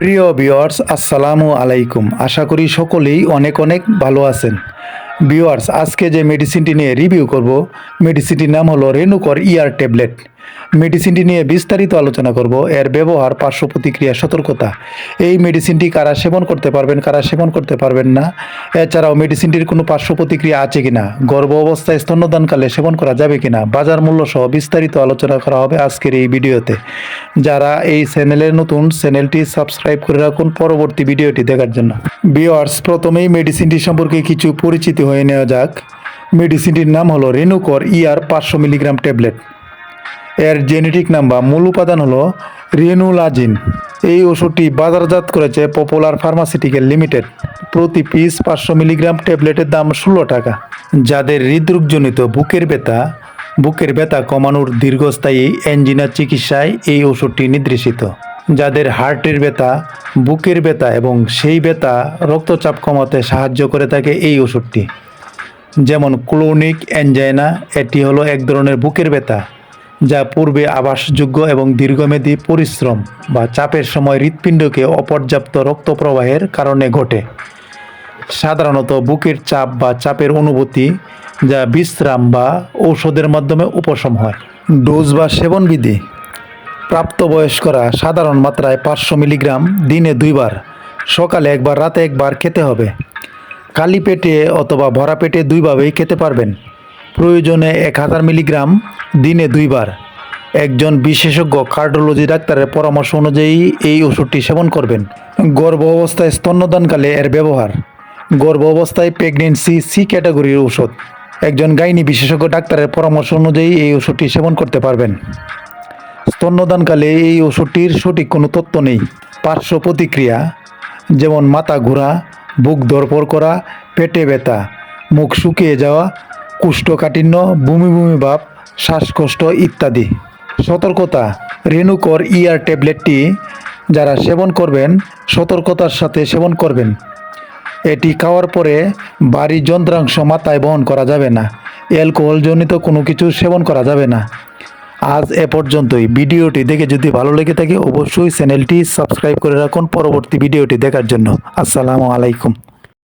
প্রিয় ভিউয়ার্স, আসসালামু আলাইকুম। আশা করি সকলেই অনেক অনেক ভালো আছেন। ভিউয়ার্স, আজকে যে মেডিসিনটি নিয়ে রিভিউ করব, মেডিসিনটির নাম হলো রেনুকর ইয়ার ট্যাবলেট। মেডিসিনটি নিয়ে বিস্তারিত আলোচনা করব, এর ব্যবহার, পার্শ্ব প্রতিক্রিয়া, সতর্কতা। এই মেডিসিনটি কারা সেবন করতে পারবেন, কারা সেবন করতে পারবেন না, এছাড়াও মেডিসিনটির কোনো পার্শ্ব প্রতিক্রিয়া আছে কিনা, গর্ভ অবস্থায় স্তন্যদানকালে সেবন করা যাবে কিনা, বাজার মূল্য সহ বিস্তারিত আলোচনা করা হবে আজকের এই ভিডিওতে। যারা এই চ্যানেলে নতুন, চ্যানেলটি সাবস্ক্রাইব করে রাখুন পরবর্তী ভিডিওটি দেখার জন্য। ভিউয়ার্স, প্রথমেই মেডিসিনটি সম্পর্কে কিছু পরিচিতি হয়ে নেওয়া যাক। মেডিসিনটির নাম হলো রেনুকর ইয়ার 500 মিলিগ্রাম ট্যাবলেট। এর জেনেটিক নাম বা মূল উপাদান হলো রেনুলাজিন। এই ওষুধটি বাজারজাত করেছে পপুলার ফার্মাসিউটিক্যাল লিমিটেড। প্রতি পিস 500 মিলিগ্রাম ট্যাবলেটের দাম 16 টাকা। যাদের হৃদরোগজনিত বুকের ব্যথা কমানোর দীর্ঘস্থায়ী এনজিনা চিকিৎসায় এই ওষুধটি নির্দেশিত। যাদের হার্টের ব্যথা, বুকের ব্যথা এবং সেই ব্যথা রক্তচাপ কমাতে সাহায্য করে থাকে এই ওষুধটি। যেমন ক্রনিক অ্যাঞ্জাইনা, এটি হলো এক ধরনের বুকের ব্যথা যা পূর্বে আবাসযোগ্য এবং দীর্ঘমেয়াদী পরিশ্রম বা চাপের সময় হৃৎপিণ্ডকে অপর্যাপ্ত রক্ত প্রবাহের কারণে ঘটে। সাধারণত বুকের চাপ বা চাপের অনুভূতি যা বিশ্রাম বা ঔষধের মাধ্যমে উপশম হয়। ডোজ বা সেবনবিধি: প্রাপ্তবয়স্করা সাধারণ মাত্রায় 500 মিলিগ্রাম দিনে 2 বার, সকালে একবার, রাতে একবার খেতে হবে। খালি পেটে অথবা ভরা পেটে দুইভাবেই খেতে পারবেন। প্রয়োজনে 1000 মিলিগ্রাম দিনে 2 বার। একজন বিশেষজ্ঞ কার্ডিওলজি ডাক্তারের পরামর্শ অনুযায়ী এই ওষুধটি সেবন করবেন। গর্ভ অবস্থায় স্তন্যদানকালে এর ব্যবহার: গর্ভ অবস্থায় প্রেগনেন্সি সি ক্যাটাগরির ওষুধ। একজন গাইনি বিশেষজ্ঞ ডাক্তারের পরামর্শ অনুযায়ী এই ওষুধটি সেবন করতে পারবেন। স্তন্যদানকালে এই ওষুধটির সঠিক কোনো তথ্য নেই। পার্শ্ব প্রতিক্রিয়া যেমন মাথা ঘোরা, বুক ধড়ফড় করা, পেটে ব্যথা, মুখ শুকিয়ে যাওয়া, কোষ্ঠকাঠিন্য, বমি বমি ভাব, শ্বাসকষ্ট ইত্যাদি। সতর্কতা: রেনুকর ইয়ার ট্যাবলেটটি যারা সেবন করবেন সতর্কতার সাথে সেবন করবেন। এটি খাওয়ার পরে ভারী যন্ত্রাংশ মাথায় বহন করা যাবে না। অ্যালকোহলজনিত কোনো কিছু সেবন করা যাবে না। আজ এ পর্যন্তই। ভিডিওটি দেখে যদি ভালো লেগে থাকে অবশ্যই চ্যানেলটি সাবস্ক্রাইব করে রাখুন পরবর্তী ভিডিওটি দেখার জন্য। আসসালামু আলাইকুম।